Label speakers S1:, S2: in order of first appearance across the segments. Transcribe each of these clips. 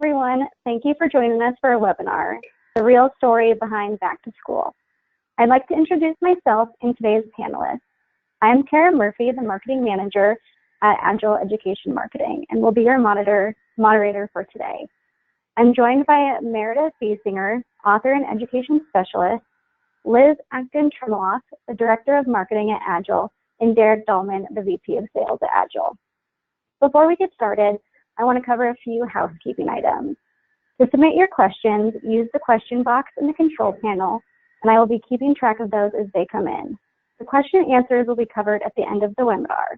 S1: Everyone, thank you for joining us for our webinar, The Real Story Behind Back to School. I'd like to introduce myself and today's panelists. I am Kara Murphy, the Marketing Manager at Agile Education Marketing, and will be your moderator for today. I'm joined by Meredith Biesinger, Author and Education Specialist, Liz Atkin-Tremeloff, the Director of Marketing at Agile, and Derek Dahlman, the VP of Sales at Agile. Before we get started, I want to cover a few housekeeping items. To submit your questions, use the question box in the control panel, and I will be keeping track of those as they come in. The question and answers will be covered at the end of the webinar.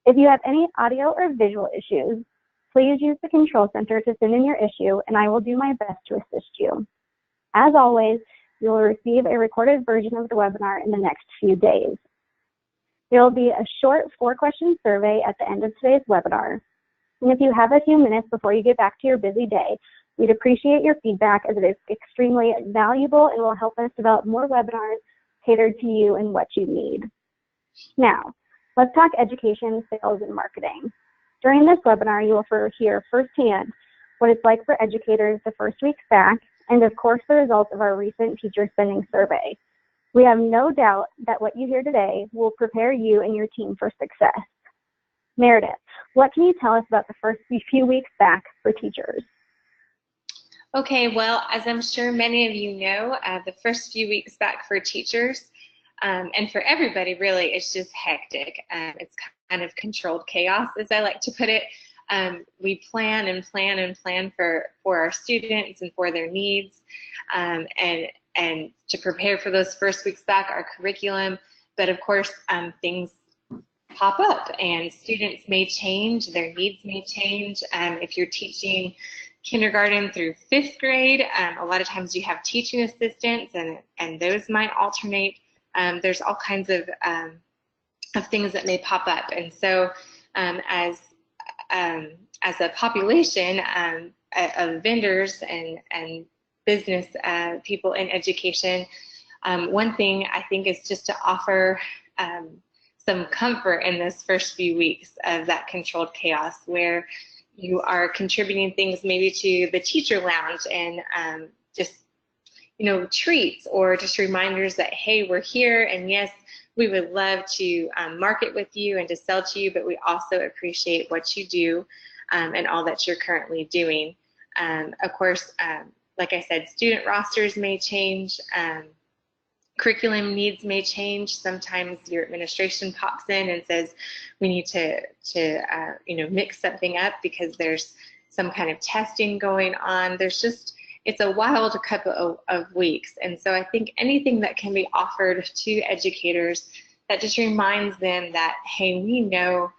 S1: If you have any audio or visual issues, please use the control center to send in your issue, and I will do my best to assist you. As always, you will receive a recorded version of the webinar in the next few days. There will be a short 4-question survey at the end of today's webinar. And if you have a few minutes before you get back to your busy day, we'd appreciate your feedback as it is extremely valuable and will help us develop more webinars catered to you and what you need. Now, let's talk education, sales, and marketing. During this webinar, you will hear firsthand what it's like for educators the first weeks back, and of course the results of our recent teacher spending survey. We have no doubt that what you hear today will prepare you and your team for success. Meredith, what can you tell us about the first few weeks back for teachers?
S2: Okay, well, as I'm sure many of you know, the first few weeks back for teachers and for everybody really, it's just hectic. It's kind of controlled chaos, as I like to put it. We plan and plan and plan for our students and for their needs and to prepare for those first weeks back, our curriculum. But of course, things pop up and students may change, their needs may change. If you're teaching kindergarten through 5th grade, a lot of times you have teaching assistants and those might alternate. There's all kinds of things that may pop up. And so as a population of vendors and business people in education, one thing I think is just to offer some comfort in those first few weeks of that controlled chaos where you are contributing things maybe to the teacher lounge and just, you know, treats or just reminders that, hey, we're here and yes, we would love to market with you and to sell to you, but we also appreciate what you do and all that you're currently doing. Of course, like I said, student rosters may change. Curriculum needs may change. Sometimes your administration pops in and says we need to you know, mix something up because there's some kind of testing going on. It's a wild couple of weeks, and so I think anything that can be offered to educators that just reminds them that, hey, we know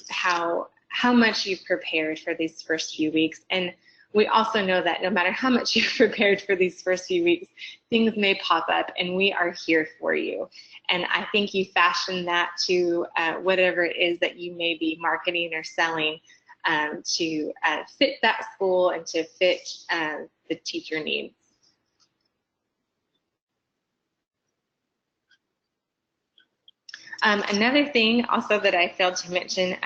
S2: how much you've prepared for these first few weeks, and we also know that no matter how much you've prepared for these first few weeks, things may pop up and we are here for you. And I think you fashion that to whatever it is that you may be marketing or selling to fit that school and to fit the teacher needs. Another thing also that I failed to mention,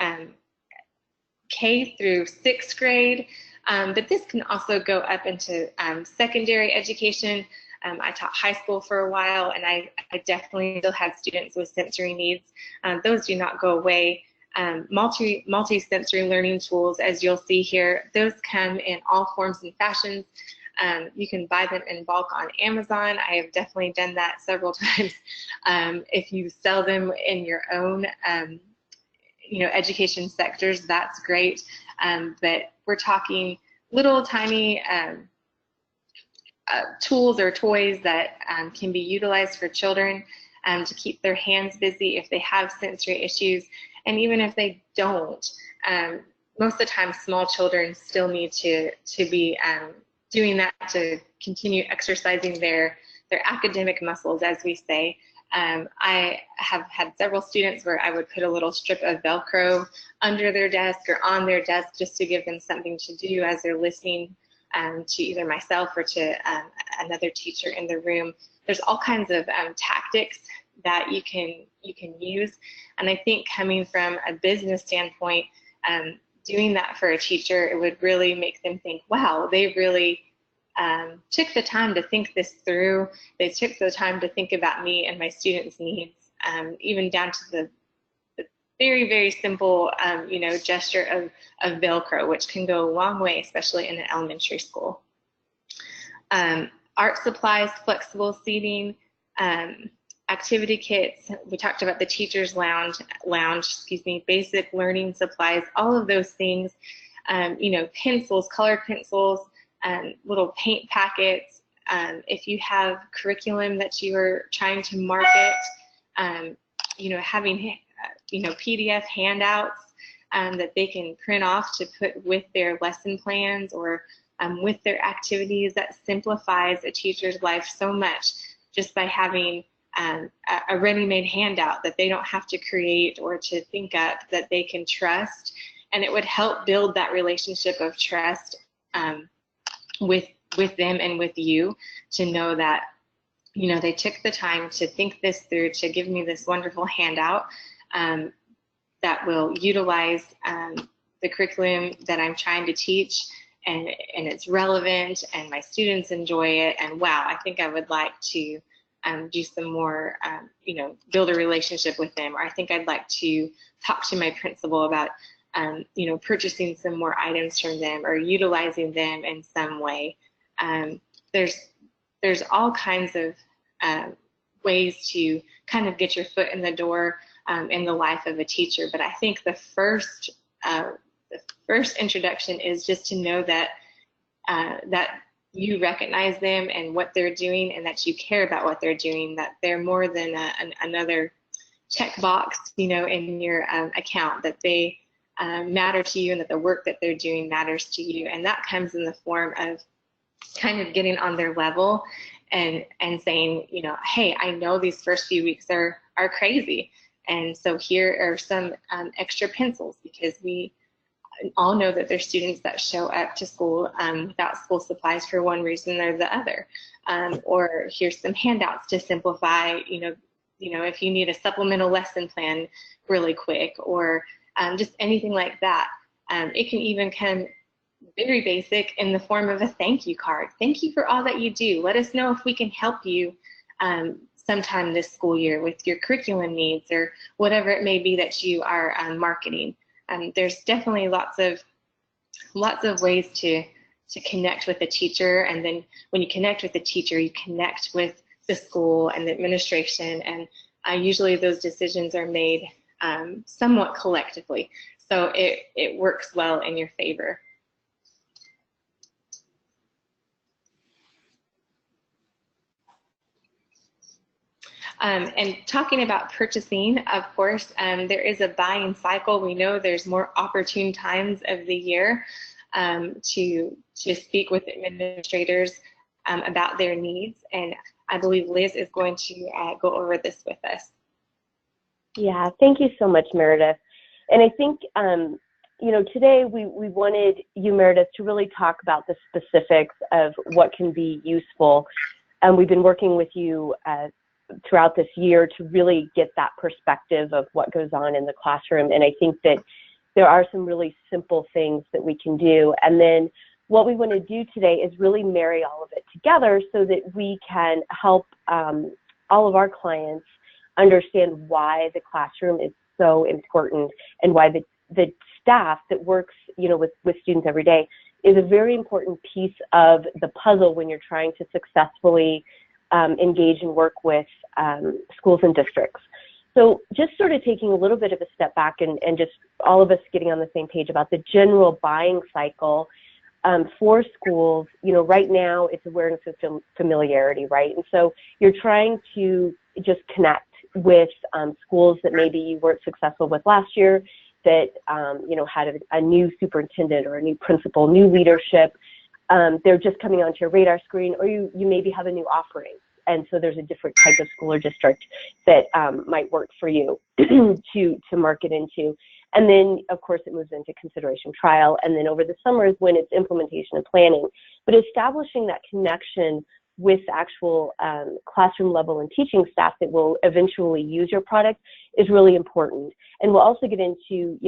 S2: K through 6th grade, but this can also go up into secondary education. I taught high school for a while, and I definitely still had students with sensory needs. Those do not go away. Multi-sensory learning tools, as you'll see here, those come in all forms and fashions. You can buy them in bulk on Amazon. I have definitely done that several times. If you sell them in your own you know, education sectors, that's great. But we're talking little tiny tools or toys that can be utilized for children to keep their hands busy if they have sensory issues. And even if they don't, most of the time small children still need to be doing that to continue exercising their academic muscles, as we say. I have had several students where I would put a little strip of Velcro under their desk or on their desk just to give them something to do as they're listening to either myself or to another teacher in the room. There's all kinds of tactics that you can use, and I think coming from a business standpoint, doing that for a teacher, it would really make them think, wow, they really took the time to think this through. They took the time to think about me and my students' needs, even down to the very, very simple, gesture of Velcro, which can go a long way, especially in an elementary school. Art supplies, flexible seating, activity kits. We talked about the teacher's lounge, basic learning supplies, all of those things. Pencils, colored pencils, little paint packets. If you have curriculum that you are trying to market, having PDF handouts that they can print off to put with their lesson plans or with their activities. That simplifies a teacher's life so much just by having a ready-made handout that they don't have to create or to think up, that they can trust. And it would help build that relationship of trust with them and with you, to know that they took the time to think this through, to give me this wonderful handout that will utilize the curriculum that I'm trying to teach, and it's relevant, and my students enjoy it. And wow, I think I would like to do some more, build a relationship with them. Or I think I'd like to talk to my principal about, purchasing some more items from them or utilizing them in some way. There's all kinds of ways to kind of get your foot in the door in the life of a teacher. But I think the first introduction is just to know that that you recognize them and what they're doing, and that you care about what they're doing, that they're more than another checkbox, in your account, that they matter to you, and that the work that they're doing matters to you. And that comes in the form of kind of getting on their level and saying, hey, I know these first few weeks are crazy, and so here are some extra pencils, because we all know that there's students that show up to school without school supplies for one reason or the other. Or here's some handouts to simplify, if you need a supplemental lesson plan really quick, or just anything like that. It can even come very basic in the form of a thank you card. Thank you for all that you do. Let us know if we can help you sometime this school year with your curriculum needs, or whatever it may be that you are marketing. There's definitely lots of ways to connect with the teacher. And then when you connect with the teacher, you connect with the school and the administration, and usually those decisions are made somewhat collectively. So it works well in your favor. And talking about purchasing, of course, there is a buying cycle. We know there's more opportune times of the year to speak with administrators about their needs. And I believe Liz is going to go over this with us.
S3: Yeah, thank you so much, Meredith. And I think, today we wanted you, Meredith, to really talk about the specifics of what can be useful. And we've been working with you throughout this year to really get that perspective of what goes on in the classroom. And I think that there are some really simple things that we can do. And then what we want to do today is really marry all of it together so that we can help all of our clients understand why the classroom is so important, and why the staff that works, with students every day is a very important piece of the puzzle when you're trying to successfully engage and work with schools and districts. So just sort of taking a little bit of a step back and just all of us getting on the same page about the general buying cycle for schools. Right now it's awareness of familiarity, right? And so you're trying to just connect with schools that maybe you weren't successful with last year, that had a new superintendent or a new principal, new leadership. They're just coming onto your radar screen, or you maybe have a new offering. And so there's a different type of school or district that might work for you to market into. And then, of course, it moves into consideration trial. And then over the summer is when it's implementation and planning. But establishing that connection with actual classroom level and teaching staff that will eventually use your product is really important. And we'll also get into,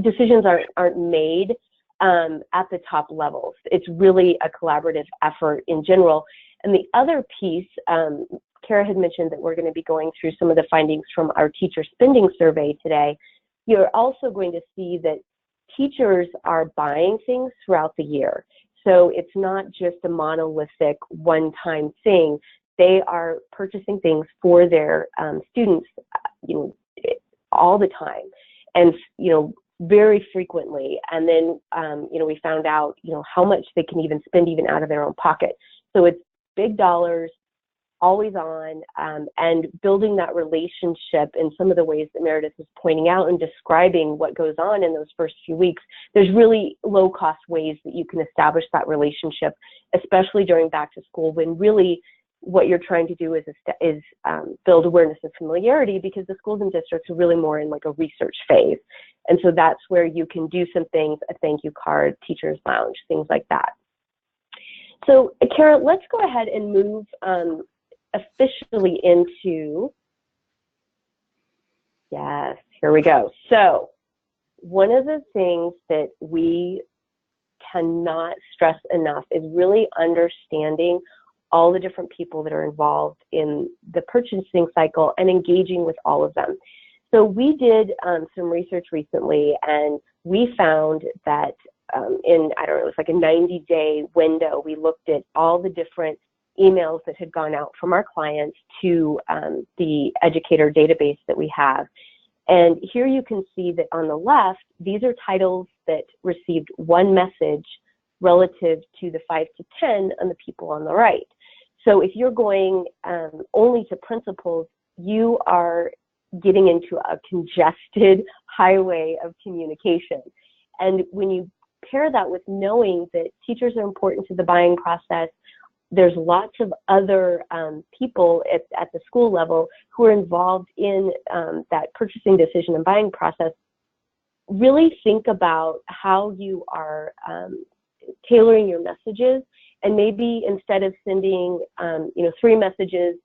S3: decisions aren't made at the top levels. It's really a collaborative effort in general. And the other piece, Kara had mentioned that we're going to be going through some of the findings from our teacher spending survey today. You're also going to see that teachers are buying things throughout the year. So it's not just a monolithic one-time thing. They are purchasing things for their students, all the time, and very frequently. And then we found out how much they can even spend even out of their own pocket. So it's big dollars, always on, and building that relationship in some of the ways that Meredith is pointing out and describing what goes on in those first few weeks. There's really low-cost ways that you can establish that relationship, especially during back to school, when really what you're trying to do is build awareness and familiarity, because the schools and districts are really more in like a research phase. And so that's where you can do some things, a thank you card, teacher's lounge, things like that. So Kara, let's go ahead and move officially into, yes, here we go. So one of the things that we cannot stress enough is really understanding all the different people that are involved in the purchasing cycle and engaging with all of them. So we did some research recently, and we found that in, I don't know, it was like a 90-day window, we looked at all the different emails that had gone out from our clients to the educator database that we have. And here you can see that on the left, these are titles that received one message relative to the 5 to 10 on the people on the right. So if you're going only to principals, you are getting into a congested highway of communication. And when you pair that with knowing that teachers are important to the buying process, there's lots of other people at the school level who are involved in that purchasing decision and buying process. Really think about how you are tailoring your messages, and maybe instead of sending 3 messages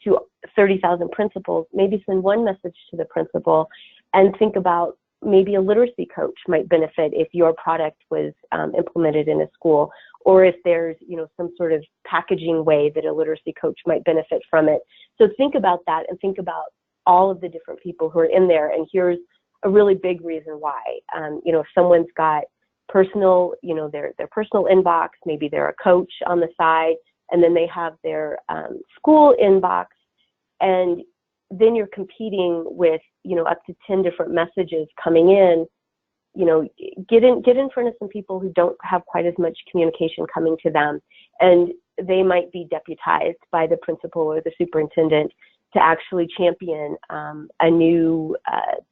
S3: to 30,000 principals, maybe send 1 message to the principal, and think about maybe a literacy coach might benefit if your product was implemented in a school, or if there's some sort of packaging way that a literacy coach might benefit from it. So think about that, and think about all of the different people who are in there. And here's a really big reason why. If someone's got personal, their personal inbox, maybe they're a coach on the side, and then they have their school inbox, and then you're competing with up to 10 different messages coming in. Get in front of some people who don't have quite as much communication coming to them, and they might be deputized by the principal or the superintendent to actually champion a new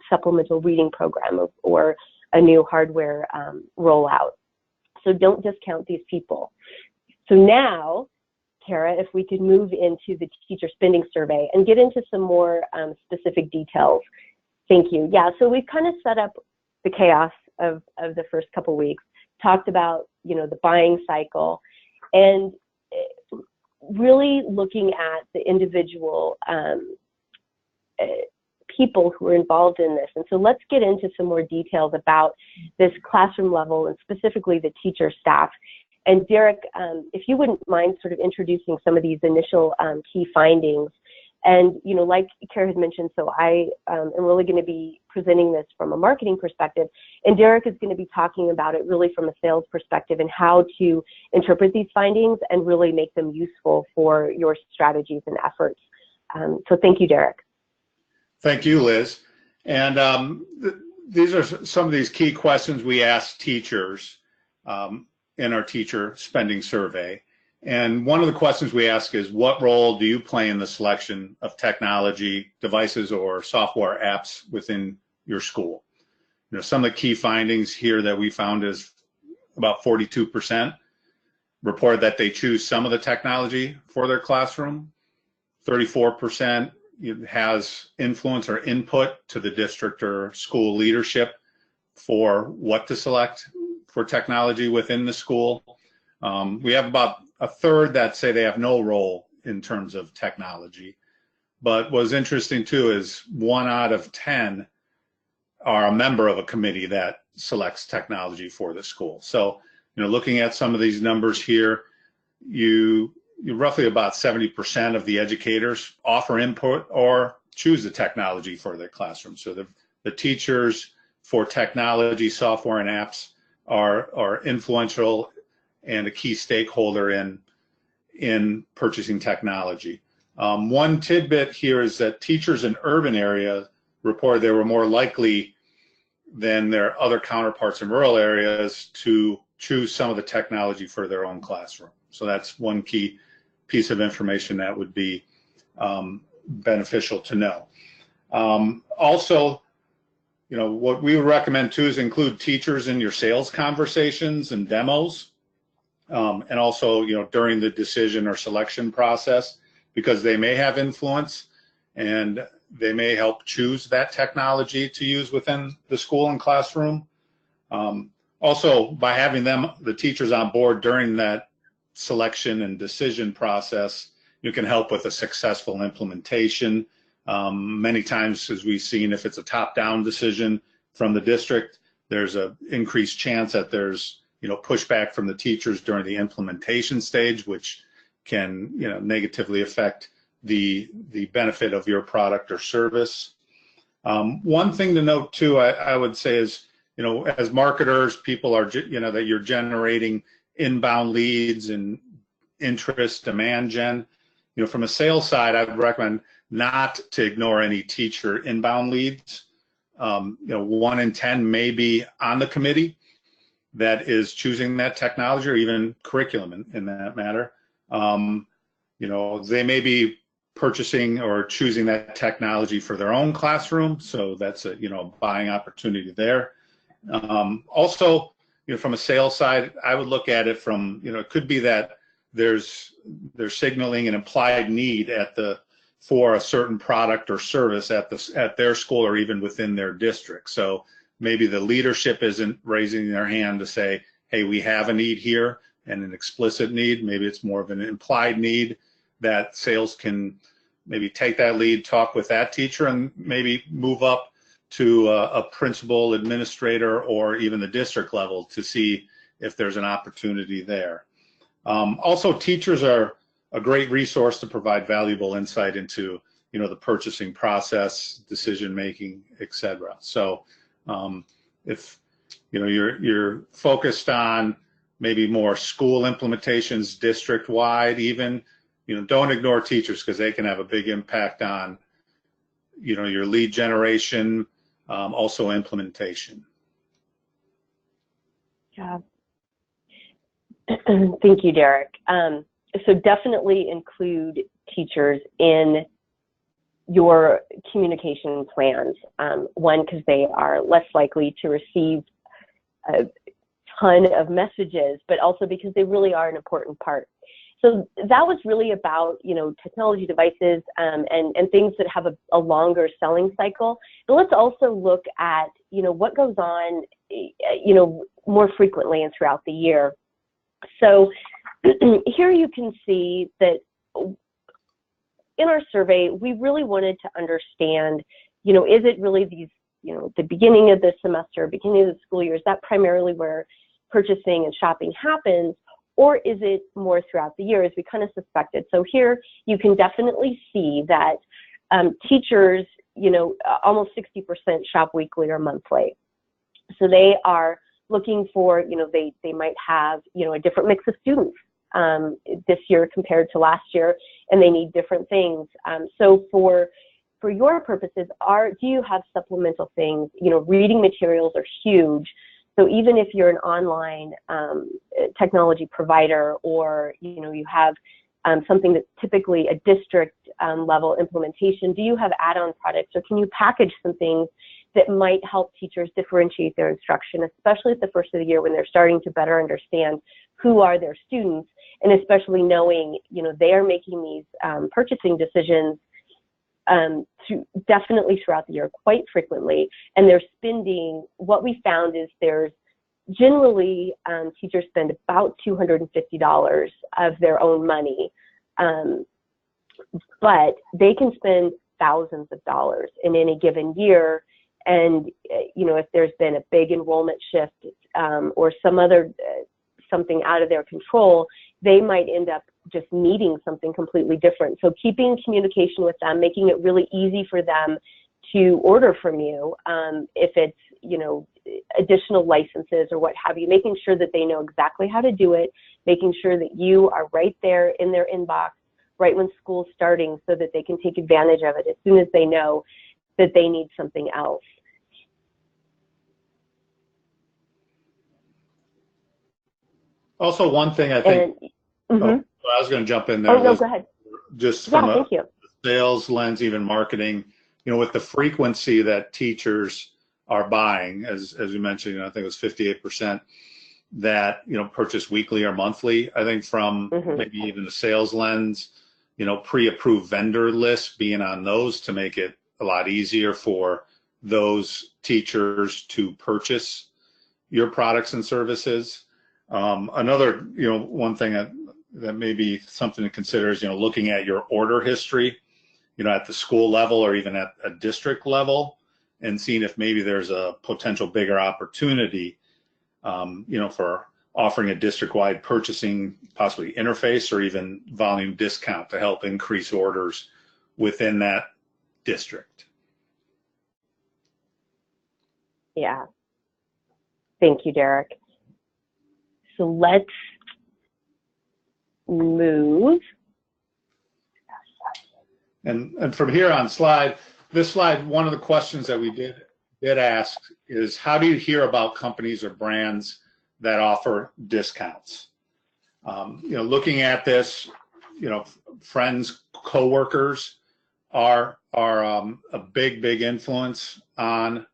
S3: supplemental reading program or a new hardware rollout. So don't discount these people. So now, Kara, if we could move into the teacher spending survey and get into some more specific details. Thank you. Yeah, so we've kind of set up the chaos of the first couple weeks, talked about, the buying cycle, and really looking at the individual people who are involved in this. And so let's get into some more details about this classroom level and specifically the teacher staff. And Derek, if you wouldn't mind sort of introducing some of these initial key findings. And, like Kara had mentioned, so I am really going to be presenting this from a marketing perspective, and Derek is going to be talking about it really from a sales perspective and how to interpret these findings and really make them useful for your strategies and efforts. So thank you, Derek.
S4: Thank you, Liz. And these are some of these key questions we asked teachers in our teacher spending survey. And one of the questions we ask is, what role do you play in the selection of technology devices or software apps within your school? Some of the key findings here that we found is about 42% report that they choose some of the technology for their classroom. 34% has influence or input to the district or school leadership for what to select for technology within the school. We have about a third that say they have no role in terms of technology. But what's interesting too is 1 out of 10 are a member of a committee that selects technology for the school. So, looking at some of these numbers here, you roughly about 70% of the educators offer input or choose the technology for their classroom. So the teachers for technology, software, and apps are influential and a key stakeholder in purchasing technology. One tidbit here is that teachers in urban areas reported they were more likely than their other counterparts in rural areas to choose some of the technology for their own classroom. So that's one key piece of information that would be beneficial to know. Also, what we would recommend too is include teachers in your sales conversations and demos, and also, during the decision or selection process, because they may have influence and they may help choose that technology to use within the school and classroom. Also, by having the teachers on board during that selection and decision process, you can help with a successful implementation. Many times, as we've seen, if it's a top-down decision from the district, there's an increased chance that there's pushback from the teachers during the implementation stage, which can negatively affect the benefit of your product or service. One thing to note too, I would say is, as marketers, people are that you're generating inbound leads and interest, demand gen. From a sales side, I would recommend not to ignore any teacher inbound leads. 1 in 10 may be on the committee that is choosing that technology or even curriculum in that matter. They may be purchasing or choosing that technology for their own classroom, so that's a buying opportunity there. Also, from a sales side, I would look at it from it could be that they're signaling an implied need for a certain product or service at their school or even within their district. So maybe the leadership isn't raising their hand to say, hey, we have a need here and an explicit need. Maybe it's more of an implied need that sales can maybe take that lead, talk with that teacher, and maybe move up to a principal, administrator, or even the district level to see if there's an opportunity there. Also, teachers are a great resource to provide valuable insight into the purchasing process, decision making, etc. So if you're focused on maybe more school implementations, district wide even, don't ignore teachers, because they can have a big impact on your lead generation, also implementation.
S3: Yeah. Thank you, Derek. So definitely include teachers in your communication plans. One, because they are less likely to receive a ton of messages, but also because they really are an important part. So that was really about, technology devices and things that have a longer selling cycle. But let's also look at, what goes on, more frequently and throughout the year. So here you can see that in our survey, we really wanted to understand, is it really these, the beginning of the semester, beginning of the school year, is that primarily where purchasing and shopping happens? Or is it more throughout the year, as we kind of suspected? So here you can definitely see that teachers, almost 60% shop weekly or monthly. So they are looking for, they might have, a different mix of students this year compared to last year, and they need different things. So for your purposes, do you have supplemental things? Reading materials are huge. So even if you're an online technology provider, or you have something that's typically a district level implementation, do you have add-on products, or can you package some things that might help teachers differentiate their instruction, especially at the first of the year when they're starting to better understand who are their students, and especially knowing they are making these purchasing decisions definitely throughout the year, quite frequently, and they're spending, what we found is there's generally teachers spend about $250 of their own money, but they can spend thousands of dollars in any given year, And, if there's been a big enrollment shift or some other, something out of their control, they might end up just needing something completely different. So keeping communication with them, making it really easy for them to order from you, if it's, additional licenses or what have you, making sure that they know exactly how to do it, making sure that you are right there in their inbox right when school's starting so that they can take advantage of it as soon as they know that they need something else.
S4: Also, one thing I think,
S3: And,
S4: I was going to jump in there.
S3: Oh, no, go ahead.
S4: Just from
S3: thank you.
S4: sales lens, even marketing, with the frequency that teachers are buying, as you mentioned, I think it was 58% that, purchase weekly or monthly. I think from maybe even the sales lens, pre-approved vendor lists, being on those to make it a lot easier for those teachers to purchase your products and services. Another, one thing that may be something to consider is, looking at your order history, at the school level or even at a district level, and seeing if maybe there's a potential bigger opportunity, for offering a district-wide purchasing, possibly interface or even volume discount to help increase orders within that district.
S3: Yeah. Thank you, Derek. So let's move.
S4: And from here on this slide, one of the questions that we did ask is, how do you hear about companies or brands that offer discounts? Looking at this, friends, coworkers are a big influence on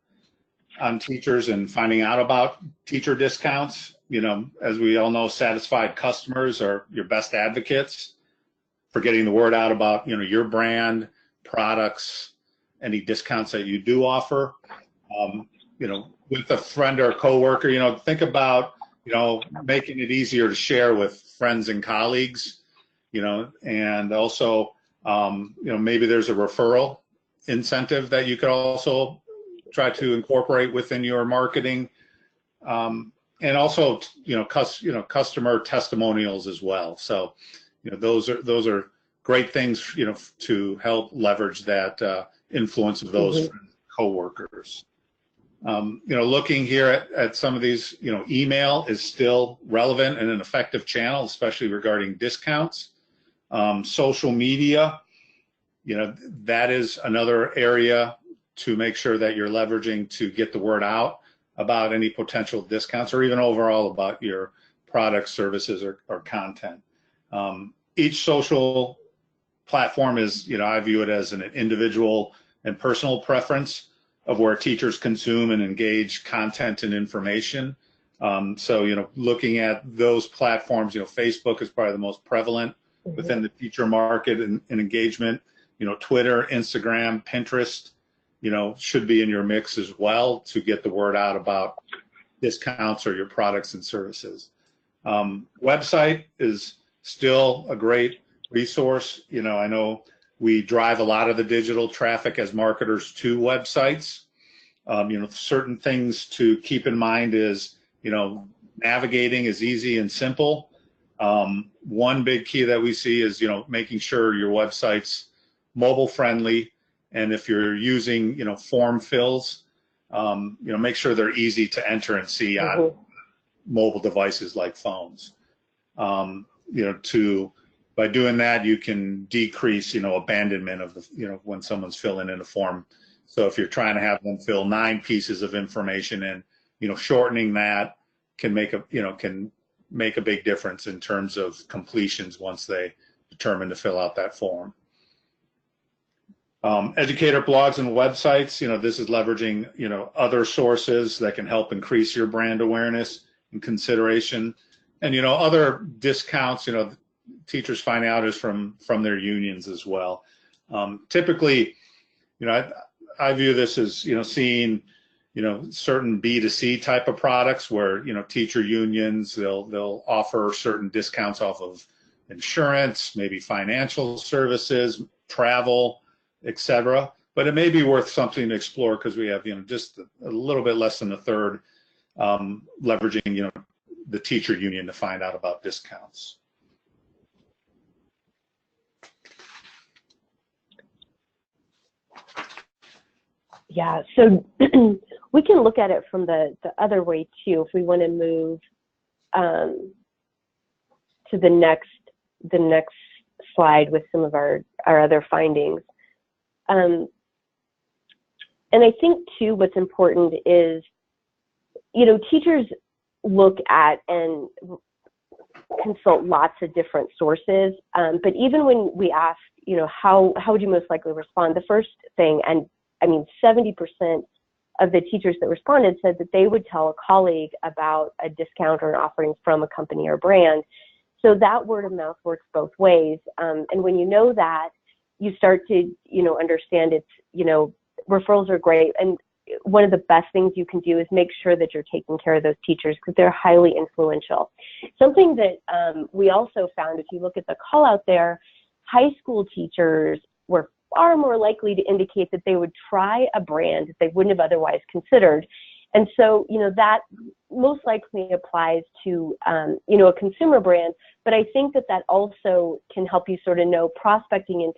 S4: teachers and finding out about teacher discounts. As we all know, satisfied customers are your best advocates for getting the word out about, your brand, products, any discounts that you do offer. With a friend or a coworker, think about, making it easier to share with friends and colleagues, and also, maybe there's a referral incentive that you could also try to incorporate within your marketing. And also, customer testimonials as well. So, those are great things, to help leverage that influence of those coworkers. Looking here at some of these, email is still relevant and an effective channel, especially regarding discounts. Social media, that is another area to make sure that you're leveraging to get the word out about any potential discounts or even overall about your products, services, or content. Each social platform is, I view it as an individual and personal preference of where teachers consume and engage content and information. So, looking at those platforms, Facebook is probably the most prevalent within the teacher market and engagement. Twitter, Instagram, Pinterest, should be in your mix as well to get the word out about discounts or your products and services. Website is still a great resource. I know we drive a lot of the digital traffic as marketers to websites. Certain things to keep in mind is, navigating is easy and simple. One big key that we see is, making sure your website's mobile friendly. And if you're using, form fills, make sure they're easy to enter and see on mobile devices like phones. By doing that, you can decrease, abandonment of the, when someone's filling in a form. So if you're trying to have them fill 9 pieces of information in, shortening that can make a big difference in terms of completions once they determine to fill out that form. Educator blogs and websites, this is leveraging, other sources that can help increase your brand awareness and consideration. And, other discounts, teachers find out is from their unions as well. Typically, I view this as, seeing, certain B2C type of products where, teacher unions, they'll offer certain discounts off of insurance, maybe financial services, travel, etc. but it may be worth something to explore because we have, just a little bit less than a third leveraging, the teacher union to find out about discounts.
S3: Yeah, so we can look at it from the other way too, if we want to move to the next slide with some of our other findings. And I think too, what's important is, teachers look at and consult lots of different sources, but even when we ask, how would you most likely respond, the first thing, and I mean, 70% of the teachers that responded said that they would tell a colleague about a discount or an offering from a company or brand. So that word of mouth works both ways. And when you know that, you start to, understand it's, referrals are great. And one of the best things you can do is make sure that you're taking care of those teachers because they're highly influential. Something that we also found, if you look at the call out there, high school teachers were far more likely to indicate that they would try a brand that they wouldn't have otherwise considered. And so, that most likely applies to, a consumer brand, but I think that also can help you sort of know prospecting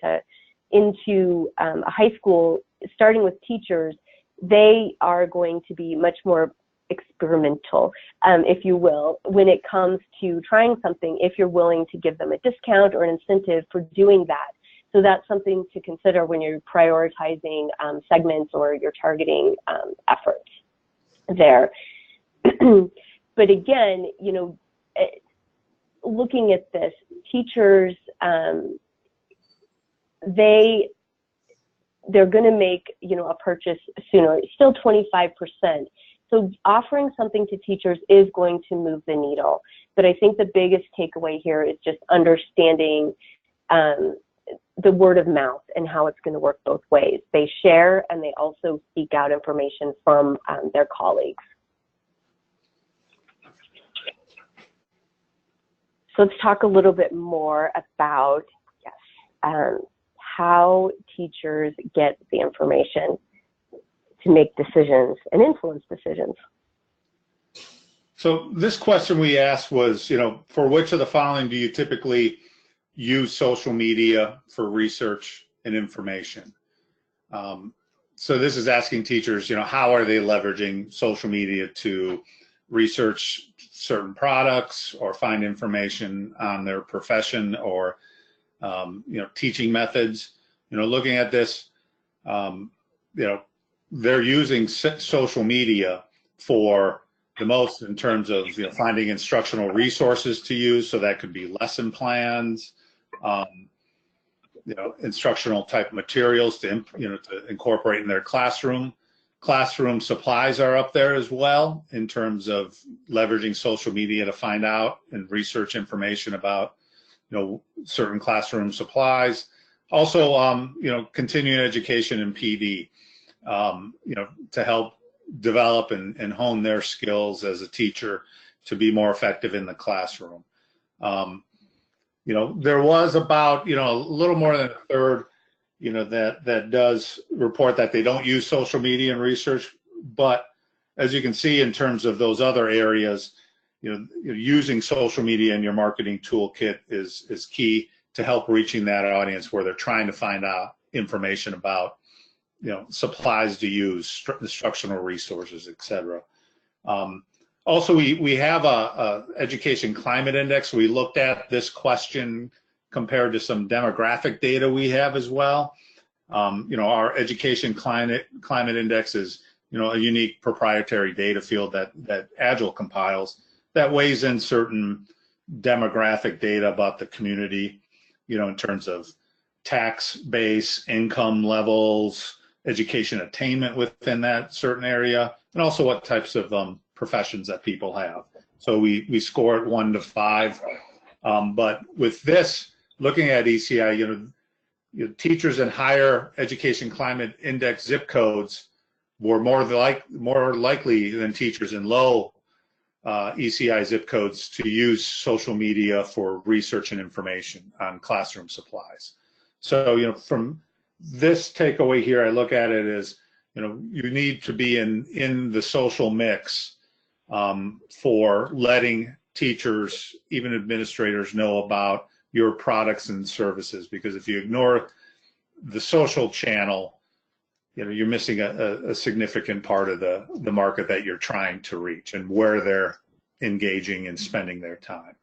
S3: into a high school, starting with teachers, they are going to be much more experimental, if you will, when it comes to trying something, if you're willing to give them a discount or an incentive for doing that. So that's something to consider when you're prioritizing segments or you're targeting efforts there. But again, looking at this, teachers, they're going to make, a purchase sooner. It's still 25%. So offering something to teachers is going to move the needle. But I think the biggest takeaway here is just understanding the word of mouth and how it's going to work both ways. They share and they also seek out information from their colleagues. So let's talk a little bit more about how teachers get the information to make decisions and influence decisions.
S4: So this question we asked was, for which of the following do you typically use social media for research and information? So this is asking teachers, how are they leveraging social media to research certain products or find information on their profession or, teaching methods. Looking at this, they're using social media for the most in terms of finding instructional resources to use. So that could be lesson plans, instructional type materials to incorporate in their classroom. Classroom supplies are up there as well in terms of leveraging social media to find out and research information about certain classroom supplies. Also, continuing education and PD, to help develop and hone their skills as a teacher to be more effective in the classroom. There was about, a little more than a third, that does report that they don't use social media in research. But as you can see, in terms of those other areas, using social media in your marketing toolkit is key to help reaching that audience where they're trying to find out information about, supplies to use, instructional resources, etc. Also, we have a education climate index. We looked at this question compared to some demographic data we have as well. Our education climate index is, a unique proprietary data field that Agile compiles that weighs in certain demographic data about the community, in terms of tax base, income levels, education attainment within that certain area, and also what types of professions that people have. So we score it 1 to 5. But with this, looking at ECI, teachers in higher education climate index zip codes were more likely than teachers in low ECI zip codes to use social media for research and information on classroom supplies. So, from this takeaway here, I look at it as, you need to be in the social mix for letting teachers, even administrators, know about your products and services. Because if you ignore the social channel, you're missing a significant part of the market that you're trying to reach and where they're engaging and spending their time.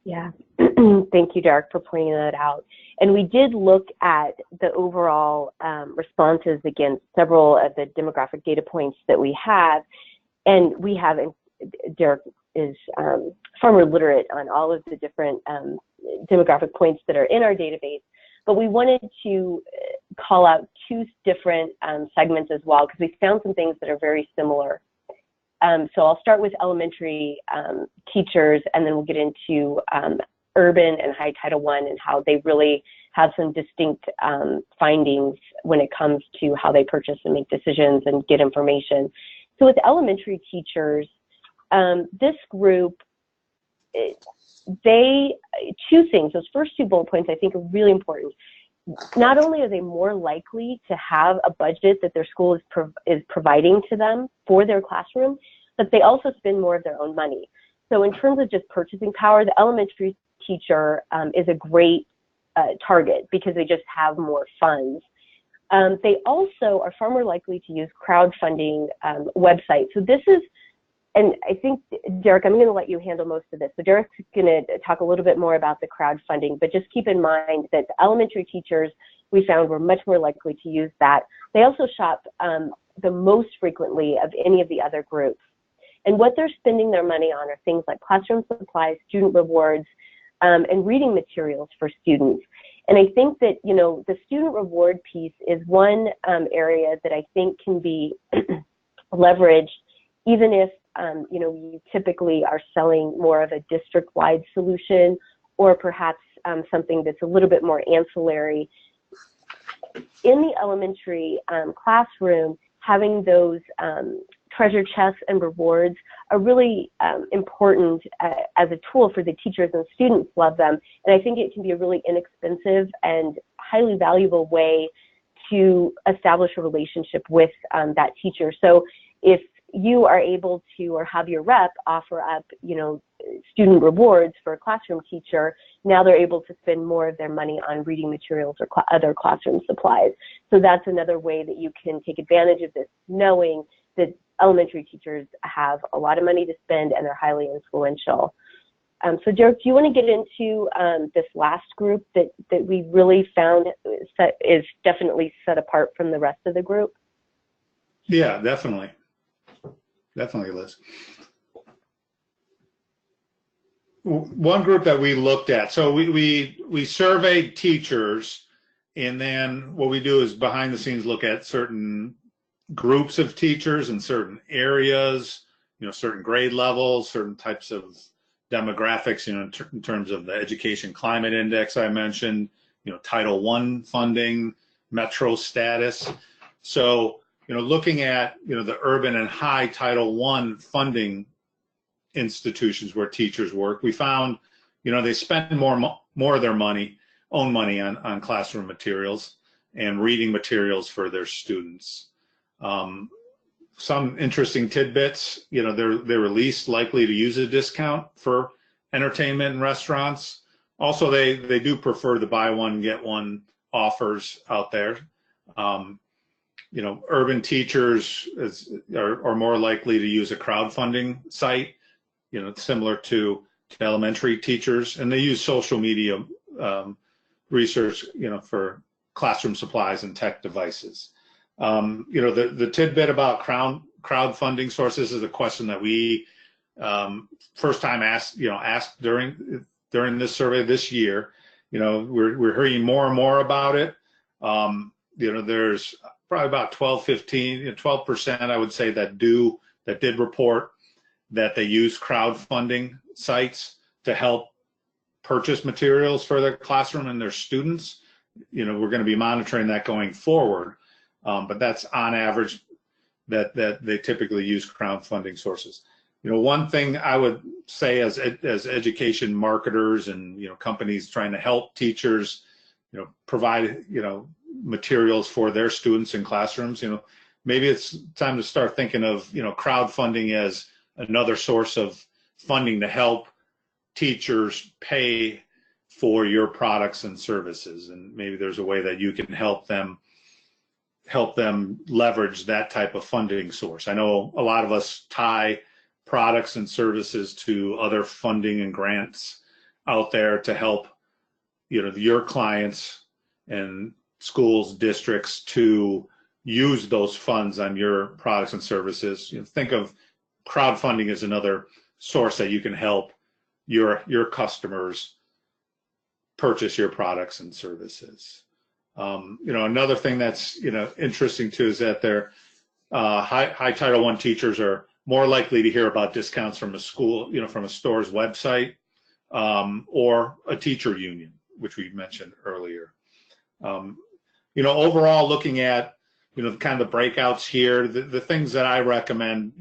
S3: Yeah, thank you, Derek, for pointing that out. And we did look at the overall responses against several of the demographic data points that we have. And we have, Derek is far more literate on all of the different demographic points that are in our database. But we wanted to call out two different segments as well, because we found some things that are very similar. So I'll start with elementary teachers, and then we'll get into urban and high Title I and how they really have some distinct findings when it comes to how they purchase and make decisions and get information. So with elementary teachers, this group, two things, those first two bullet points I think are really important. Not only are they more likely to have a budget that their school is providing to them for their classroom, but they also spend more of their own money. So in terms of just purchasing power, the elementary teacher is a great target because they just have more funds. They also are far more likely to use crowdfunding websites. So this is, and I think, Derek, I'm going to let you handle most of this. So Derek's going to talk a little bit more about the crowdfunding, but just keep in mind that the elementary teachers we found were much more likely to use that. They also shop the most frequently of any of the other groups. And what they're spending their money on are things like classroom supplies, student rewards, and reading materials for students. And I think that, the student reward piece is one area that I think can be leveraged, even if we typically are selling more of a district-wide solution, or perhaps something that's a little bit more ancillary. In the elementary classroom, having those treasure chests and rewards are really important as a tool for the teachers, and students love them. And I think it can be a really inexpensive and highly valuable way to establish a relationship with that teacher. So if you are able to, or have your rep offer up, student rewards for a classroom teacher, now they're able to spend more of their money on reading materials or other classroom supplies. So that's another way that you can take advantage of this, knowing that elementary teachers have a lot of money to spend and they're highly influential. So Derek, do you want to get into this last group that we really found is definitely set apart from the rest of the group?
S4: Yeah, definitely. Definitely, Liz. One group that we looked at, so we surveyed teachers, and then what we do is behind the scenes look at certain groups of teachers in certain areas, certain grade levels, certain types of demographics, in terms of the Education Climate Index I mentioned, Title I funding, metro status. So, looking at, the urban and high Title I funding institutions where teachers work, we found, they spend more of their own money on classroom materials and reading materials for their students. Some interesting tidbits, they're least likely to use a discount for entertainment and restaurants. Also, they do prefer the buy one, get one offers out there. Urban teachers are more likely to use a crowdfunding site, similar to elementary teachers, and they use social media research, for classroom supplies and tech devices. The tidbit about crowdfunding sources is a question that we first time asked during this survey this year. We're hearing more and more about it. There's probably about 12% I would say that did report that they use crowdfunding sites to help purchase materials for their classroom and their students. We're going to be monitoring that going forward, but that's on average that they typically use crowdfunding sources. one thing I would say as education marketers and, companies trying to help teachers, provide, materials for their students in classrooms, maybe it's time to start thinking of, crowdfunding as another source of funding to help teachers pay for your products and services. And maybe there's a way that you can help them leverage that type of funding source. I know a lot of us tie products and services to other funding and grants out there to help, your clients and schools, districts to use those funds on your products and services. Think of crowdfunding as another source that you can help your customers purchase your products and services. Another thing that's interesting too is that their high Title I teachers are more likely to hear about discounts from a school, from a store's website, or a teacher union, which we mentioned earlier. Overall, looking at kind of the breakouts here, the things that I recommend,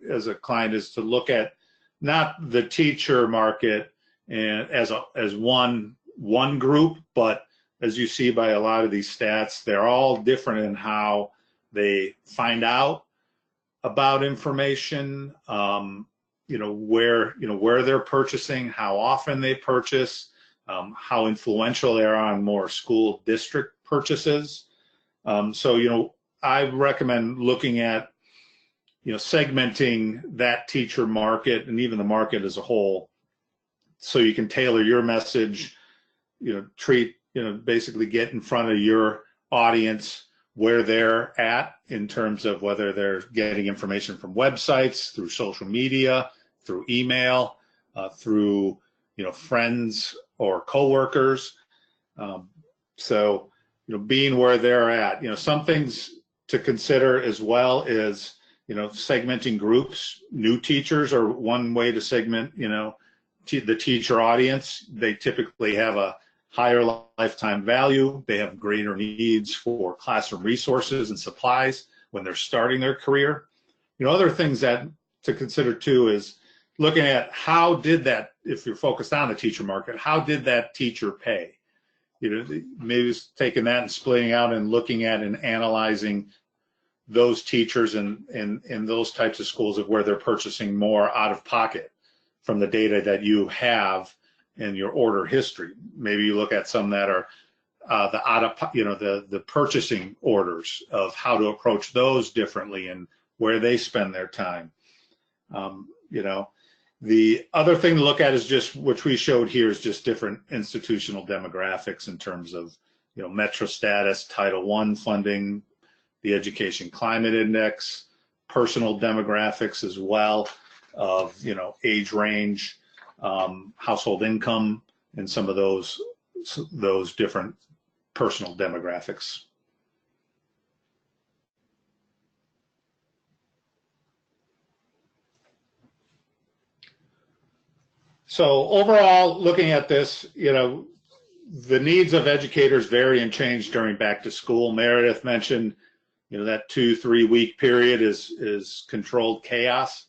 S4: as a client, is to look at not the teacher market and as one group, but as you see by a lot of these stats, they're all different in how they find out about information, where they're purchasing, how often they purchase, how influential they are on more school district purchases. So I recommend looking at segmenting that teacher market and even the market as a whole, so you can tailor your message, basically get in front of your audience where they're at in terms of whether they're getting information from websites, through social media, through email, through friends or coworkers. So being where they're at. Some things to consider as well is segmenting groups. New teachers are one way to segment the teacher audience. They typically have a higher lifetime value. They have greater needs for classroom resources and supplies when they're starting their career. Other things that to consider too is looking at how did that, if you're focused on the teacher market, how did that teacher pay? Maybe it's taking that and splitting out and looking at and analyzing those teachers and those types of schools of where they're purchasing more out of pocket from the data that you have in your order history. Maybe you look at some that are the purchasing orders of how to approach those differently and where they spend their time. The other thing to look at is just, which we showed here, is just different institutional demographics in terms of metro status, Title I funding, the Education Climate Index, personal demographics as well of age range, household income, and some of those different personal demographics. So overall, looking at this, the needs of educators vary and change during back to school. Meredith mentioned, that 2-3 week period is controlled chaos.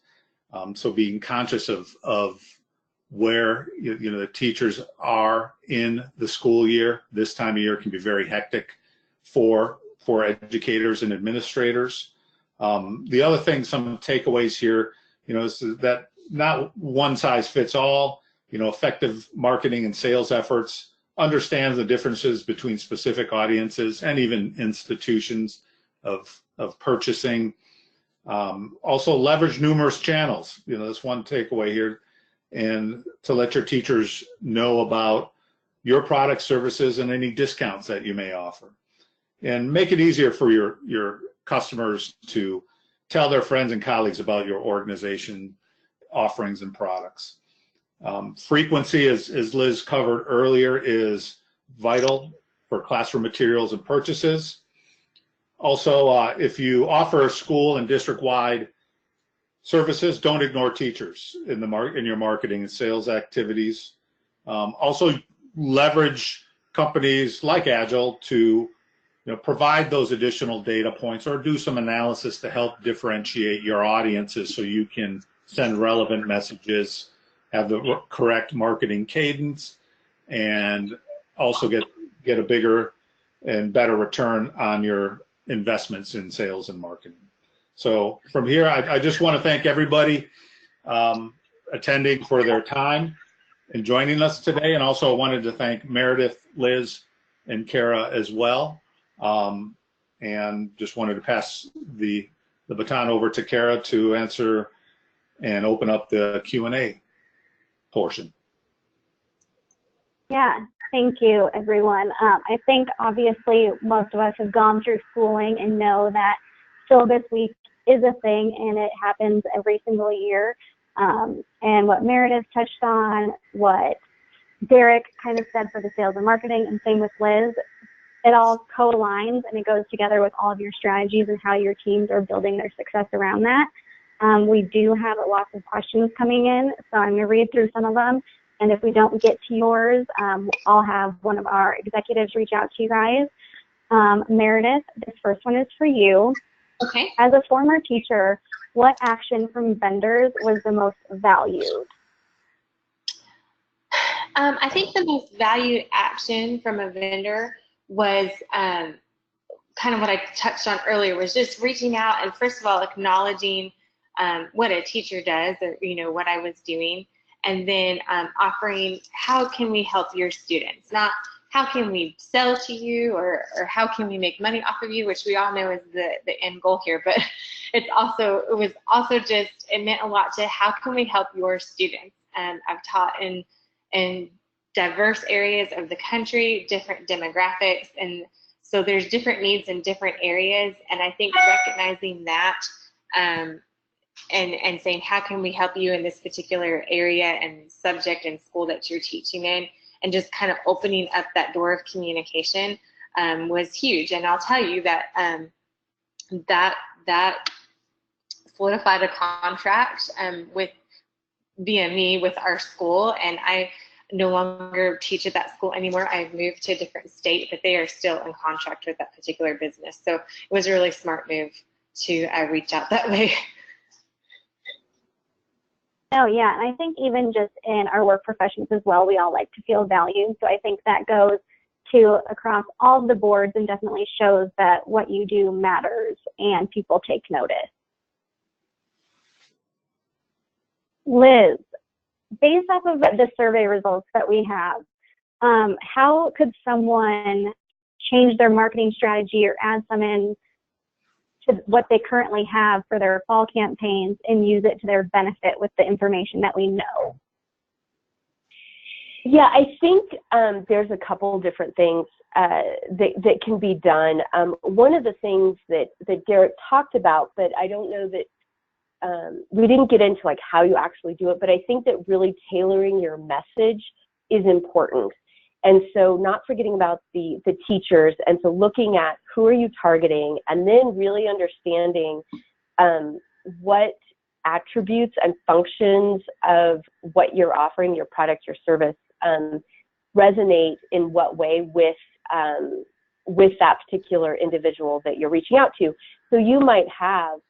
S4: So being conscious of where the teachers are in the school year, this time of year can be very hectic for educators and administrators. The other thing, some takeaways here, is that not one size fits all. Effective marketing and sales efforts understands the differences between specific audiences and even institutions of purchasing. Also leverage numerous channels. That's one takeaway here, and to let your teachers know about your product, services, and any discounts that you may offer, and make it easier for your customers to tell their friends and colleagues about your organization offerings and products. Frequency, as Liz covered earlier, is vital for classroom materials and purchases. Also, if you offer school and district-wide services, don't ignore teachers in your marketing and sales activities. Also, leverage companies like Agile to provide those additional data points or do some analysis to help differentiate your audiences so you can send relevant messages, have the correct marketing cadence, and also get a bigger and better return on your investments in sales and marketing. So from here, I just want to thank everybody attending for their time and joining us today. And also wanted to thank Meredith, Liz, and Kara as well. And just wanted to pass the baton over to Kara to answer and open up the Q&A portion.
S1: Yeah, thank you, everyone. I think obviously most of us have gone through schooling and know that syllabus week is a thing, and it happens every single year. And what Meredith touched on, what Derek kind of said for the sales and marketing, and same with Liz, it all co-aligns and it goes together with all of your strategies and how your teams are building their success around that. We do have lots of questions coming in, so I'm going to read through some of them. And if we don't get to yours, I'll have one of our executives reach out to you guys. Meredith, this first one is for you.
S2: Okay.
S1: As a former teacher, what action from vendors was the most valued?
S2: I think the most valued action from a vendor was kind of what I touched on earlier, was just reaching out and first of all acknowledging what a teacher does, or what I was doing, and then offering how can we help your students, not how can we sell to you or how can we make money off of you, which we all know is the end goal here, but it was also just, it meant a lot to how can we help your students. I've taught in diverse areas of the country, different demographics, and so there's different needs in different areas, and I think recognizing that and saying how can we help you in this particular area and subject and school that you're teaching in, and just kind of opening up that door of communication was huge. And I'll tell you that that solidified a contract with BME with our school, and I no longer teach at that school anymore. I've moved to a different state, but they are still in contract with that particular business. So it was a really smart move to reach out that way.
S1: Oh, yeah, and I think even just in our work professions as well, we all like to feel valued. So I think that goes to across all of the boards and definitely shows that what you do matters and people take notice. Liz, based off of the survey results that we have, how could someone change their marketing strategy or add some in to what they currently have for their fall campaigns and use it to their benefit with the information that we know?
S3: Yeah, I think there's a couple different things that can be done. One of the things that Derek talked about, but I don't know that we didn't get into like how you actually do it, but I think that really tailoring your message is important. And so not forgetting about the teachers, and so looking at who are you targeting, and then really understanding what attributes and functions of what you're offering, your product, your service, resonate in what way with that particular individual that you're reaching out to. So you might have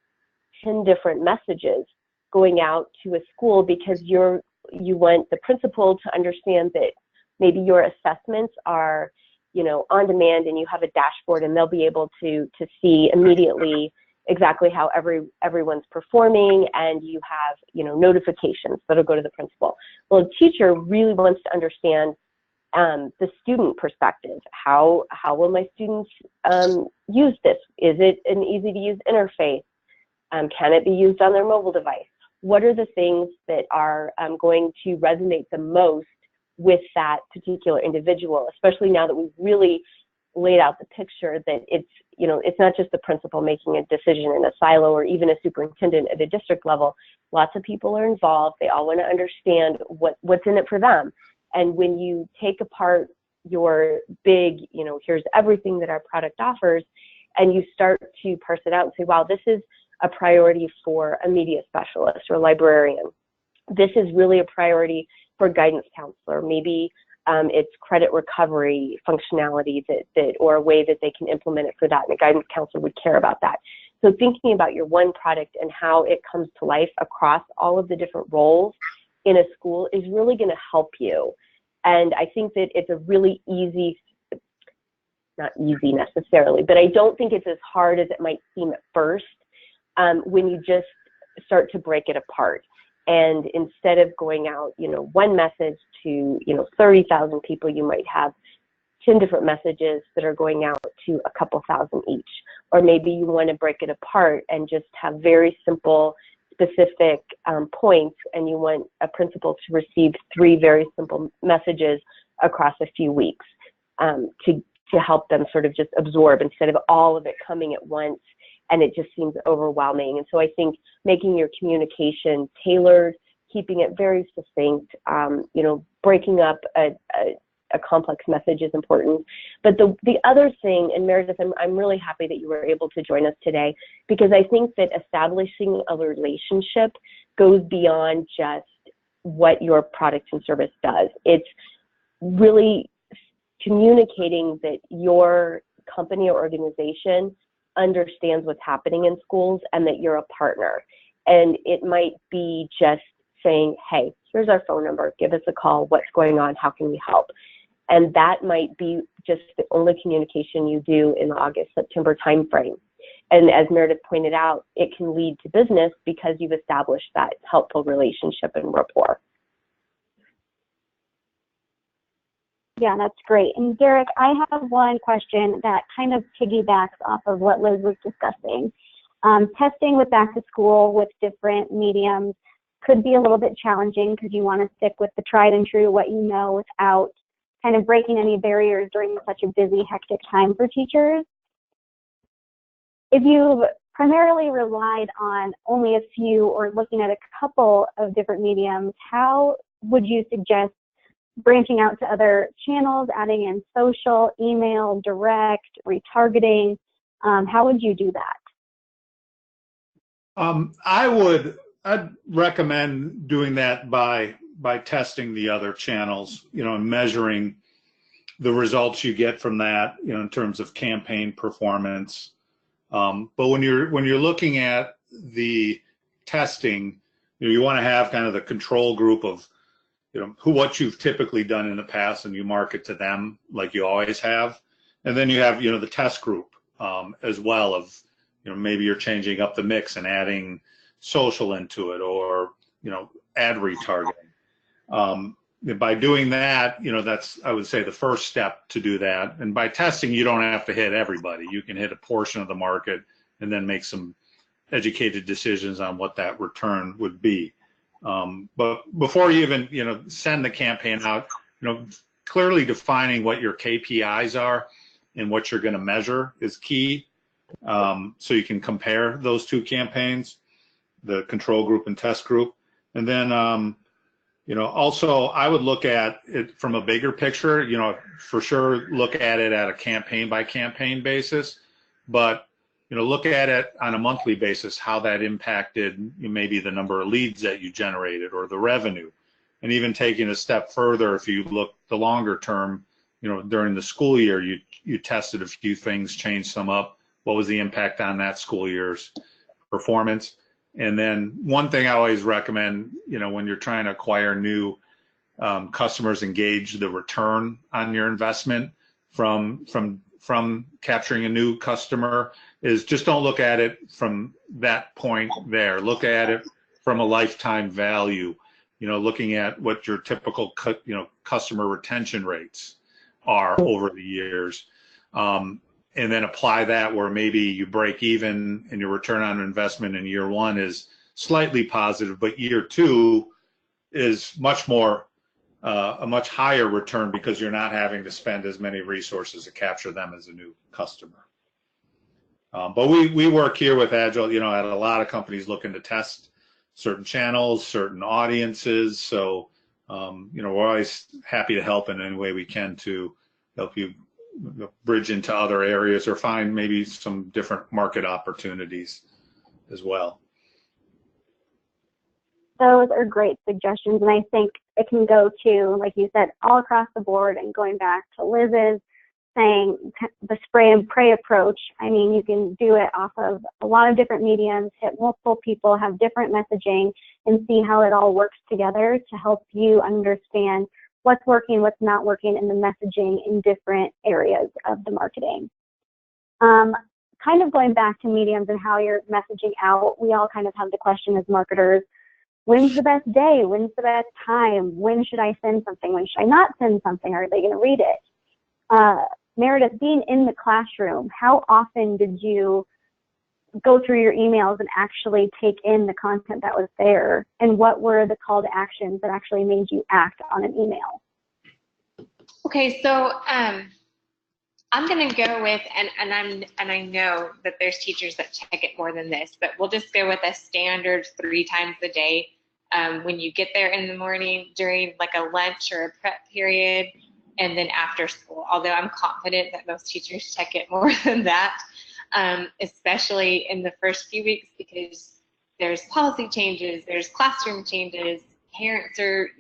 S3: 10 different messages going out to a school because you want the principal to understand that maybe your assessments are, on demand, and you have a dashboard, and they'll be able to see immediately exactly how everyone's performing, and you have, notifications that'll go to the principal. Well, a teacher really wants to understand the student perspective. How will my students use this? Is it an easy to use interface? Can it be used on their mobile device? What are the things that are going to resonate the most with that particular individual, especially now that we've really laid out the picture that it's not just the principal making a decision in a silo, or even a superintendent at a district level. Lots of people are involved. They all want to understand what's in it for them. And when you take apart your big, here's everything that our product offers, and you start to parse it out and say, wow, this is a priority for a media specialist or a librarian. This is really a priority for a guidance counselor. Maybe it's credit recovery functionality that or a way that they can implement it for that, and a guidance counselor would care about that. So thinking about your one product and how it comes to life across all of the different roles in a school is really going to help you. And I think that it's a really easy, not easy necessarily, but I don't think it's as hard as it might seem at first when you just start to break it apart. And instead of going out, one message to, 30,000 people, you might have 10 different messages that are going out to a couple thousand each. Or maybe you want to break it apart and just have very simple, specific points, and you want a principal to receive 3 very simple messages across a few weeks to help them sort of just absorb instead of all of it coming at once, and it just seems overwhelming. And so I think making your communication tailored, keeping it very succinct, breaking up a complex message is important. But the other thing, and Meredith, I'm really happy that you were able to join us today, because I think that establishing a relationship goes beyond just what your product and service does. It's really communicating that your company or organization understands what's happening in schools and that you're a partner. And it might be just saying, hey, here's our phone number, give us a call, what's going on, how can we help? And that might be just the only communication you do in the August, September timeframe. And as Meredith pointed out, it can lead to business because you've established that helpful relationship and rapport.
S1: Yeah, that's great. And Derek, I have one question that kind of piggybacks off of what Liz was discussing. Testing with back to school with different mediums could be a little bit challenging because you want to stick with the tried and true, what you know, without kind of breaking any barriers during such a busy, hectic time for teachers. If you've primarily relied on only a few or looking at a couple of different mediums, how would you suggest branching out to other channels, adding in social, email, direct, retargeting? How would you do that?
S4: I'd recommend doing that by testing the other channels, and measuring the results you get from that, in terms of campaign performance. But when you're looking at the testing, you want to have kind of the control group of what you've typically done in the past, and you market to them like you always have. And then you have, the test group as well of, maybe you're changing up the mix and adding social into it, or, ad retargeting. By doing that, that's, I would say, the first step to do that. And by testing, you don't have to hit everybody. You can hit a portion of the market and then make some educated decisions on what that return would be. But before you even, send the campaign out, clearly defining what your KPIs are and what you're going to measure is key. So you can compare those two campaigns, the control group and test group. And then, also I would look at it from a bigger picture, for sure look at it at a campaign by campaign basis, but look at it on a monthly basis, how that impacted maybe the number of leads that you generated or the revenue. And even taking a step further, if you look the longer term, during the school year, you tested a few things, changed some up. What was the impact on that school year's performance? And then one thing I always recommend, when you're trying to acquire new customers, engage the return on your investment from capturing a new customer, is just don't look at it from that point there. Look at it from a lifetime value, looking at what your typical, customer retention rates are over the years. And then apply that where maybe you break even and your return on investment in year 1 is slightly positive, but year 2 is much more, a much higher return because you're not having to spend as many resources to capture them as a new customer. But we work here with Agile, at a lot of companies looking to test certain channels, certain audiences. So, we're always happy to help in any way we can to help you bridge into other areas or find maybe some different market opportunities as well.
S1: Those are great suggestions, and I think it can go to, like you said, all across the board, and going back to Liz's saying the spray and pray approach. I mean, you can do it off of a lot of different mediums, hit multiple people, have different messaging, and see how it all works together to help you understand what's working, what's not working in the messaging in different areas of the marketing. Kind of going back to mediums and how you're messaging out, we all kind of have the question as marketers, when's the best day? When's the best time? When should I send something? When should I not send something? Are they going to read it? Meredith, being in the classroom, how often did you go through your emails and actually take in the content that was there? And what were the call to actions that actually made you act on an email?
S2: Okay, so I'm going to go with, and I know that there's teachers that check it more than this, but we'll just go with a standard 3 times a day. When you get there in the morning, during like a lunch or a prep period, and then after school. Although I'm confident that most teachers check it more than that, especially in the first few weeks, because there's policy changes, there's classroom changes, parents are,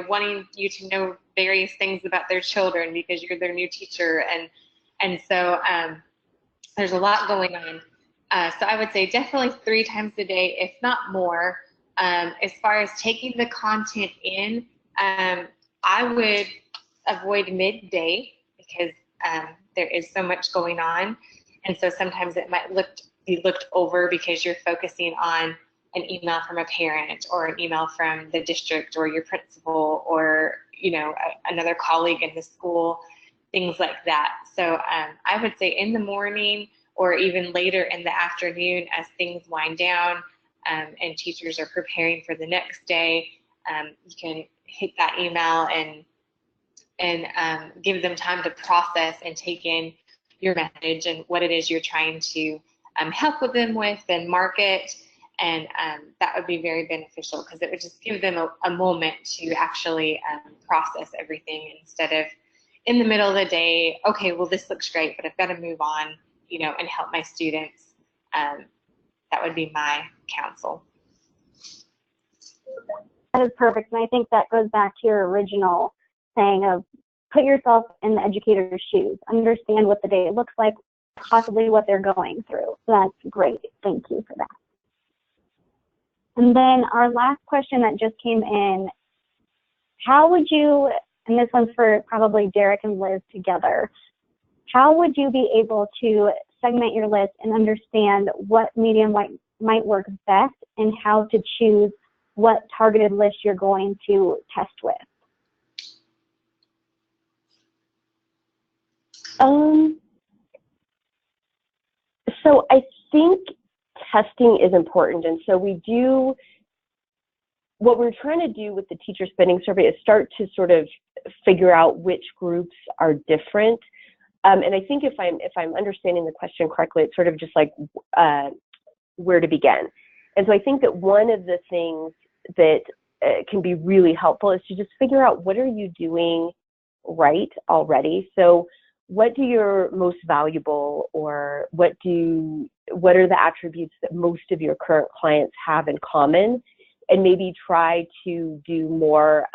S2: wanting you to know various things about their children because you're their new teacher, and so there's a lot going on. So I would say definitely 3 times a day, if not more. As far as taking the content in, I would avoid midday because there is so much going on, and so sometimes it might be looked over because you're focusing on an email from a parent or an email from the district or your principal or another colleague in the school, things like that. So I would say in the morning or even later in the afternoon as things wind down and teachers are preparing for the next day, you can hit that email and give them time to process and take in your message and what it is you're trying to help with them with and market. And that would be very beneficial because it would just give them a moment to actually process everything instead of in the middle of the day, okay, well, this looks great, but I've got to move on, and help my students. That would be my counsel.
S1: That is perfect. And I think that goes back to your original saying of put yourself in the educator's shoes, understand what the day looks like, possibly what they're going through. So that's great. Thank you for that. And then our last question that just came in, how would you, and this one's for probably Derek and Liz together, how would you be able to segment your list and understand what medium might work best and how to choose what targeted list you're going to test with?
S3: So I think testing is important, and so what we're trying to do with the teacher spending survey is start to sort of figure out which groups are different. And I think if I'm understanding the question correctly, it's sort of just like where to begin. And so I think that one of the things that can be really helpful is to just figure out what are you doing right already. So what do your most valuable, or what are the attributes that most of your current clients have in common, and maybe try to do more,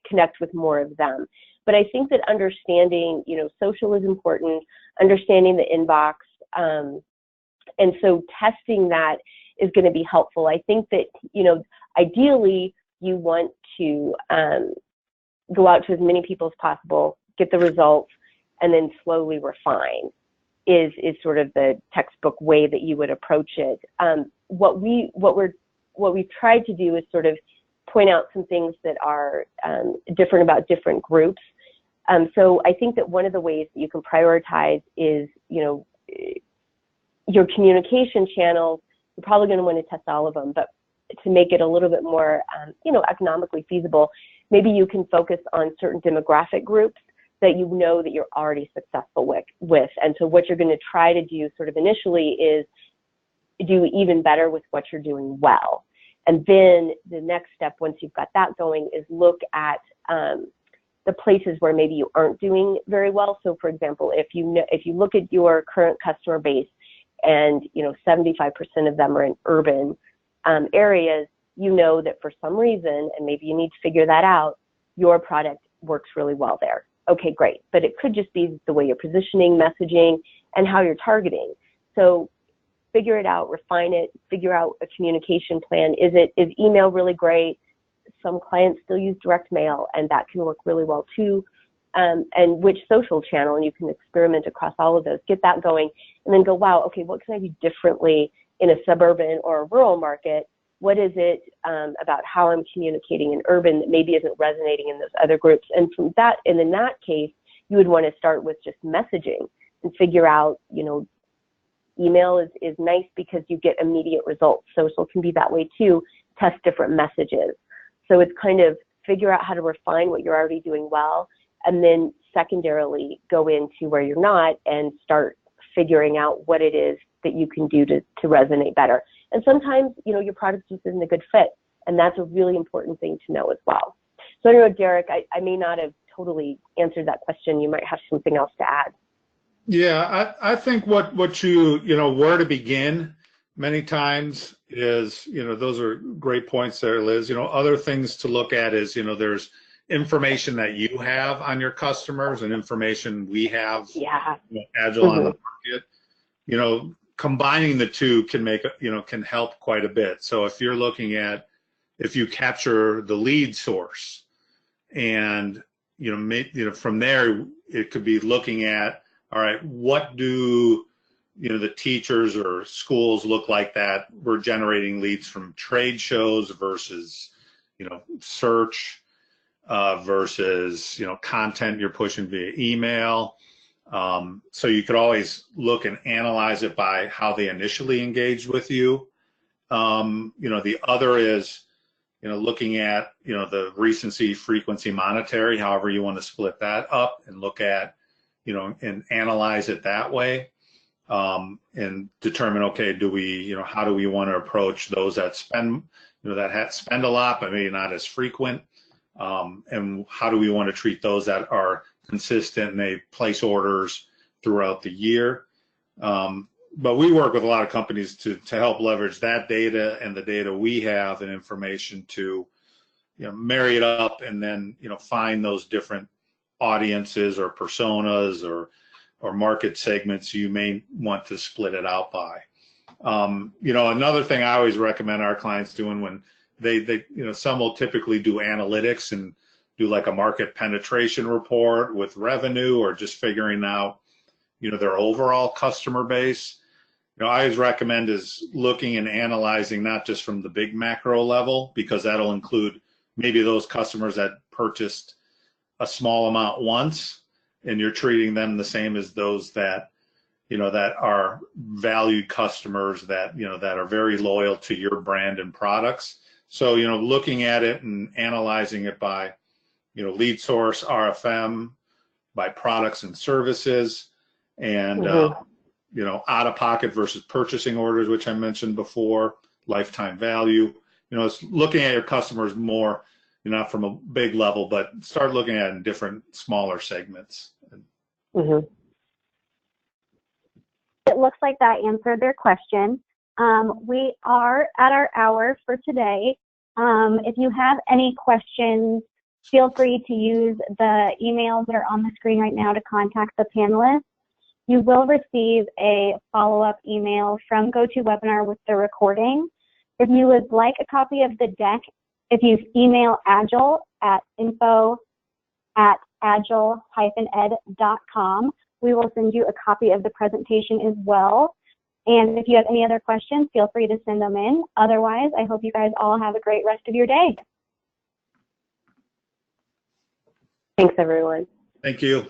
S3: connect with more of them. But I think that understanding, social is important, understanding the inbox, and so testing that is going to be helpful. I think that, ideally you want to go out to as many people as possible, get the results, and then slowly refine is sort of the textbook way that you would approach it. What we've tried to do is sort of point out some things that are different about different groups. So I think that one of the ways that you can prioritize is, your communication channels. You're probably going to want to test all of them, but to make it a little bit more, economically feasible, maybe you can focus on certain demographic groups that you know that you're already successful with. And so what you're going to try to do sort of initially is do even better with what you're doing well. And then the next step, once you've got that going, is look at the places where maybe you aren't doing very well. So for example, if you look at your current customer base and 75% of them are in urban areas, you know that for some reason, and maybe you need to figure that out, your product works really well there. okay, great. But it could just be the way you're positioning, messaging, and how you're targeting. So figure it out, refine it, figure out a communication plan. Is email really great? Some clients still use direct mail, and that can work really well too. And which social channel, and you can experiment across all of those, get that going, and then go, wow, okay, what can I do differently in a suburban or a rural market? What is it about how I'm communicating in urban that maybe isn't resonating in those other groups? And from that, and in that case, you would want to start with just messaging and figure out, you know, email is nice because you get immediate results. Social can be that way too. Test different messages. So it's kind of figure out how to refine what you're already doing well, and then secondarily go into where you're not and start figuring out what it is that you can do to resonate better. And sometimes, you know, your product just isn't a good fit, and that's a really important thing to know as well. So I don't know, Derek, I may not have totally answered that question. You might have something else to add.
S4: Yeah, I think what you know, where to begin many times is, you know, those are great points there, Liz. You know, other things to look at is, you know, there's information that you have on your customers and information we have,
S3: Yeah.
S4: you know, Agile on the market. You know, combining the two can make, you know, can help quite a bit. So if you're looking at, if you capture the lead source and, you know, from there, it could be looking at, all right, what do, you know, the teachers or schools look like that we're generating leads from trade shows versus, you know, search versus, you know, content you're pushing via email. So you could always look and analyze it by how they initially engaged with you. You know, the other is, you know, looking at, you know, the recency, frequency, monetary, however you want to split that up and look at, you know, and analyze it that way, and determine, okay, do we, you know, how do we want to approach those that spend, you know, that spend a lot, but maybe not as frequent, and how do we want to treat those that are consistent and they place orders throughout the year. But we work with a lot of companies to help leverage that data and the data we have and information to, you know, marry it up and then, you know, find those different audiences or personas or market segments you may want to split it out by. You know, another thing I always recommend our clients doing when they you know, some will typically do analytics and do like a market penetration report with revenue or just figuring out, you know, their overall customer base. You know, I always recommend is looking and analyzing not just from the big macro level, because that'll include maybe those customers that purchased a small amount once and you're treating them the same as those that, you know, that are valued customers that, you know, that are very loyal to your brand and products. So, you know, looking at it and analyzing it by, you know, lead source, RFM, by products and services, and, you know, out of pocket versus purchasing orders, which I mentioned before, lifetime value. You know, it's looking at your customers more, you know, not from a big level, but start looking at it in different smaller segments.
S1: It looks like that answered their question. We are at our hour for today. If you have any questions, feel free to use the emails that are on the screen right now to contact the panelists. You will receive a follow-up email from GoToWebinar with the recording. If you would like a copy of the deck, if you email Agile at info@agile-ed.com, we will send you a copy of the presentation as well. And if you have any other questions, feel free to send them in. Otherwise, I hope you guys all have a great rest of your day.
S3: Thanks, everyone.
S4: Thank you.